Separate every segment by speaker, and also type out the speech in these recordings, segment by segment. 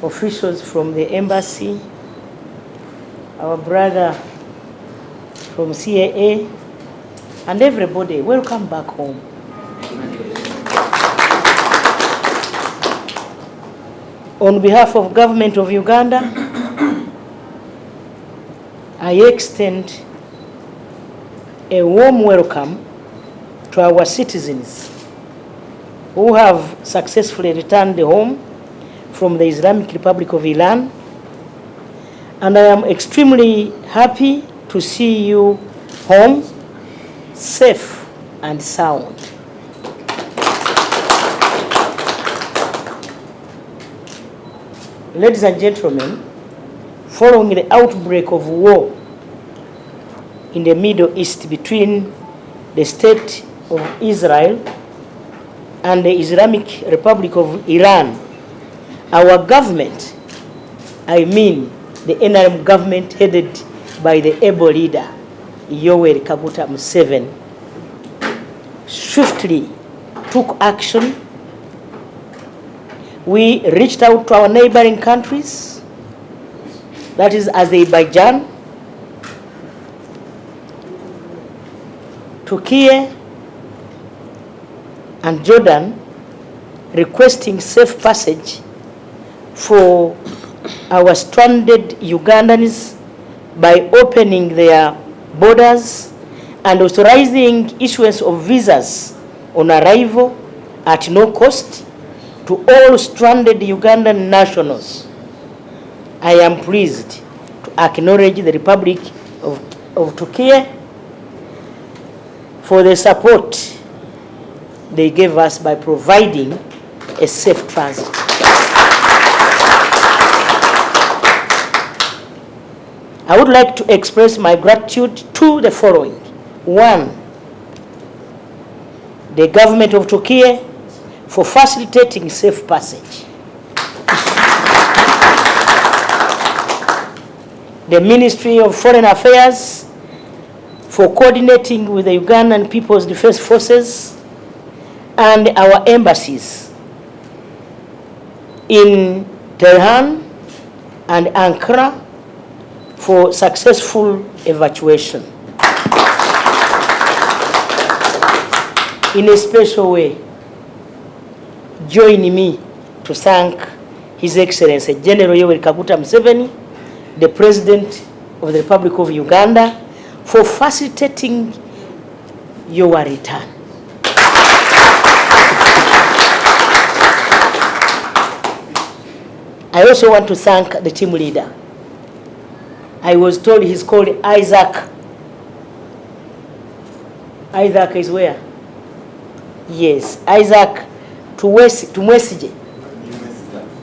Speaker 1: Officials from the embassy, our brother from CAA, and everybody, welcome back home. On behalf of Government of Uganda, I extend a warm welcome to our citizens who have successfully returned home from the Islamic Republic of Iran, and I am extremely happy to see you home, safe and sound. Ladies and gentlemen, following the outbreak of war in the Middle East between the State of Israel and the Islamic Republic of Iran, our government, I mean the NRM government headed by the able leader, Yoweri Kaguta Museveni, swiftly took action. We reached out to our neighboring countries, that is Azerbaijan, Turkey, and Jordan, requesting safe passage for our stranded Ugandans by opening their borders and authorizing issuance of visas on arrival at no cost to all stranded Ugandan nationals. I am pleased to acknowledge the Republic of Turkey for the support they gave us by providing a safe transit. I would like to express my gratitude to the following. One, the government of Turkey for facilitating safe passage. The Ministry of Foreign Affairs for coordinating with the Ugandan People's Defense Forces and our embassies in Tehran and Ankara for successful evacuation. In a special way, join me to thank His Excellency General Yoweri Kaguta Museveni, the President of the Republic of Uganda, for facilitating your return. I also want to thank the team leader. I was told he's called Isaac. Isaac is where? Yes, Isaac Tumwesige.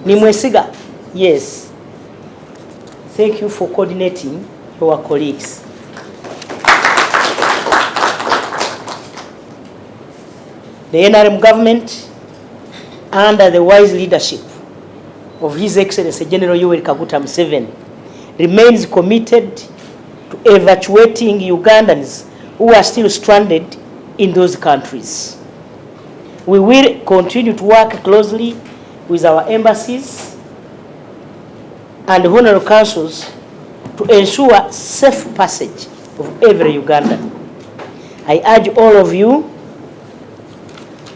Speaker 1: Nimwesiga. Yes. Thank you for coordinating your colleagues. The NRM government, under the wise leadership of His Excellency General Yoweri Kaguta Museveni, remains committed to evacuating Ugandans who are still stranded in those countries. We will continue to work closely with our embassies and honorary councils to ensure safe passage of every Ugandan. I urge all of you,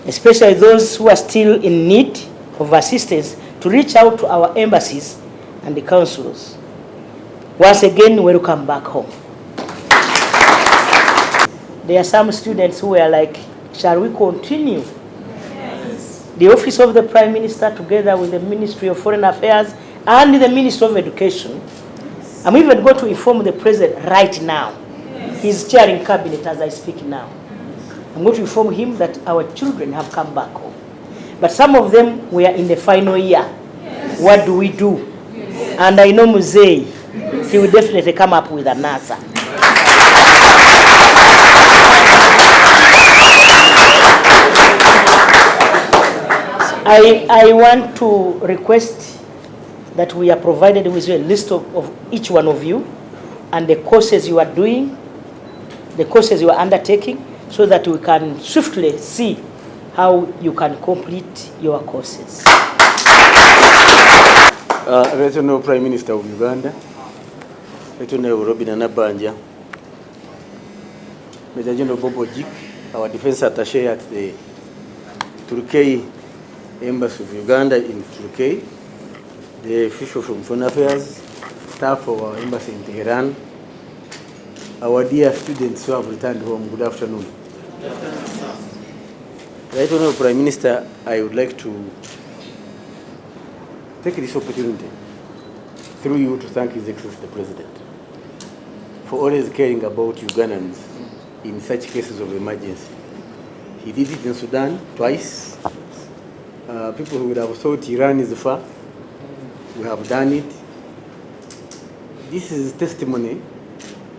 Speaker 1: especially those who are still in need of assistance, to reach out to our embassies and the councils. Once again, welcome back home. There are some students who are like, shall we continue? Yes. The Office of the Prime Minister, together with the Ministry of Foreign Affairs and the Ministry of Education, yes. I'm even going to inform the President right now. Yes. He's chairing cabinet as I speak now. I'm going to inform him that our children have come back home. But some of them were in the final year. Yes. What do we do? Yes. And I know Muzei, he will definitely come up with an answer. I want to request that we are provided with a list of each one of you and the courses you are doing, the courses you are undertaking, so that we can swiftly see how you can complete your courses.
Speaker 2: Regional Prime Minister of Uganda, Regional Robin Anabanja, Major General Bobo Jik, our Defense Attaché at the Turkey Embassy of Uganda in Turkey, the official from Foreign Affairs, staff of our embassy in Tehran, our dear students who have returned home, good afternoon. Right Honorable Prime Minister, I would like to take this opportunity through you to thank His Excellency the President for always caring about Ugandans in such cases of emergency. He did it in Sudan twice. People who would have thought Iran is far, we have done it. This is testimony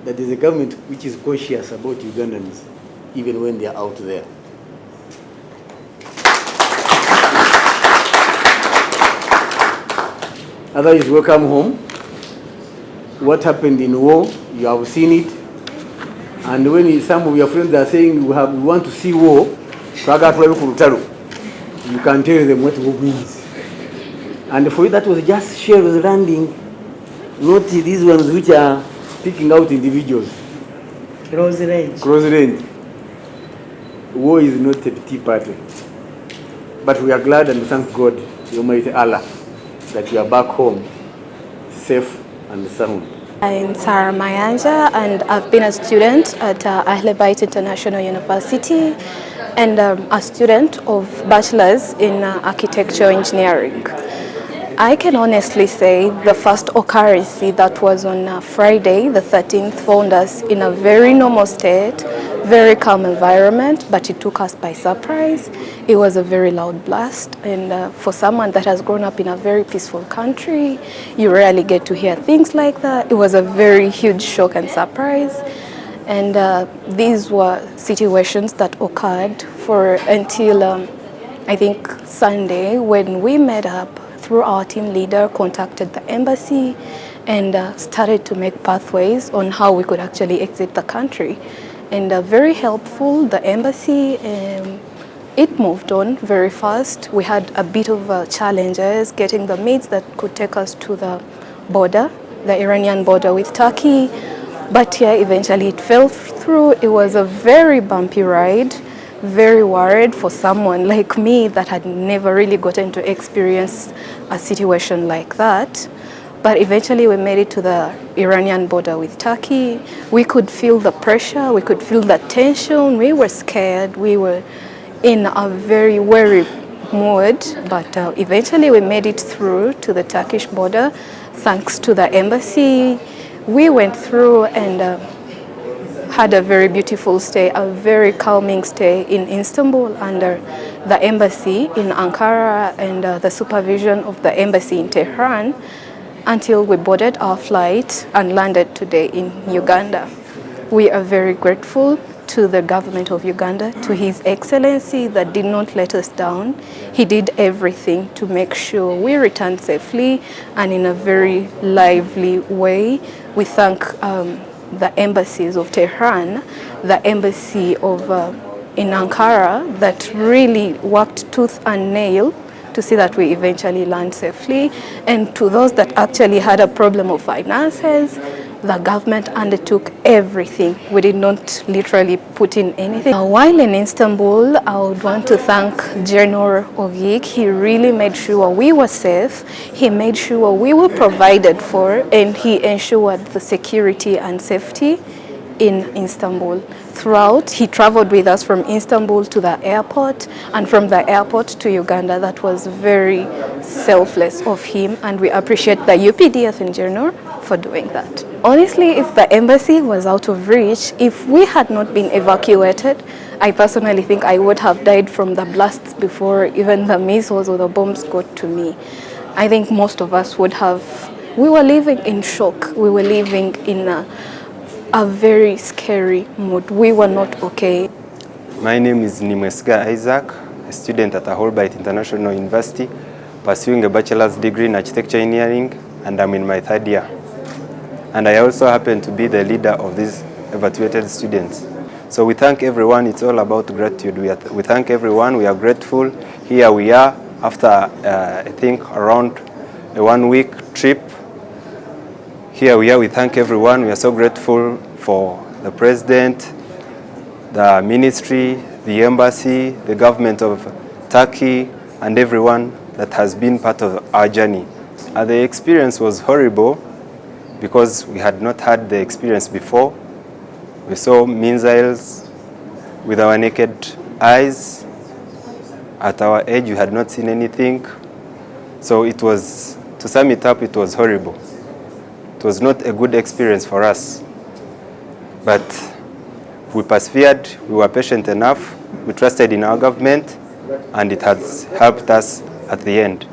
Speaker 2: that there is a government which is conscious about Ugandans even when they are out there. Others welcome home. What happened in war, you have seen it. And when some of your friends are saying we want to see war, you can tell them what war means. And for you that was just shells landing, not these ones which are picking out individuals.
Speaker 1: Close range.
Speaker 2: Close range. War is not a petty party. But we are glad and thank God, the Almighty Allah, that you are back home, safe and sound.
Speaker 3: I'm Sarah Mayanja, and I've been a student at Ahle Bayt International University and a student of Bachelor's in Architecture Engineering. I can honestly say the first occurrence that was on Friday, the 13th, found us in a very normal state, very calm environment, but it took us by surprise. It was a very loud blast, and for someone that has grown up in a very peaceful country, you rarely get to hear things like that. It was a very huge shock and surprise, and these were situations that occurred for until I think Sunday, when we met up through our team leader, contacted the embassy and started to make pathways on how we could actually exit the country. And very helpful, the embassy, it moved on very fast. We had a bit of challenges getting the means that could take us to the border, the Iranian border with Turkey. But yeah, eventually it fell through. It was a very bumpy ride, very worried for someone like me that had never really gotten to experience a situation like that. But eventually we made it to the Iranian border with Turkey. We could feel the pressure, we could feel the tension. We were scared, we were in a very wary mood, but eventually we made it through to the Turkish border thanks to the embassy. We went through and had a very beautiful stay, a very calming stay in Istanbul under the embassy in Ankara and the supervision of the embassy in Tehran until we boarded our flight and landed today in Uganda. We are very grateful to the government of Uganda, to His Excellency that did not let us down. He did everything to make sure we returned safely and in a very lively way. We thank the embassies of Tehran, the embassy of in Ankara that really worked tooth and nail to see that we eventually land safely. And to those that actually had a problem of finances, the government undertook everything. We did not literally put in anything. While in Istanbul, I would want to thank General Ogik. He really made sure we were safe. He made sure we were provided for, and he ensured the security and safety in Istanbul. Throughout, he traveled with us from Istanbul to the airport and from the airport to Uganda. That was very selfless of him, and we appreciate the UPDF in general for doing that. Honestly, if the embassy was out of reach, if we had not been evacuated, I personally think I would have died from the blasts before even the missiles or the bombs got to me. I think most of us would have, we were living in shock. We were living in a very scary mood. We were not okay.
Speaker 4: My name is Nimwesiga Isaac, a student at Ahle Bayt International University, pursuing a bachelor's degree in architecture engineering, and I'm in my third year. and I also happen to be the leader of these evacuated students. So we thank everyone. It's all about gratitude. We thank everyone. We are grateful. Here we are after, I think, around a 1-week trip. Here we are. We thank everyone. We are so grateful for the president, the ministry, the embassy, the government of Turkey, and everyone that has been part of our journey. The experience was horrible because we had not had the experience before. We saw missiles with our naked eyes. At our age, we had not seen anything. So it was, to sum it up, it was horrible. It was not a good experience for us. But we persevered, we were patient enough, we trusted in our government, and it has helped us at the end.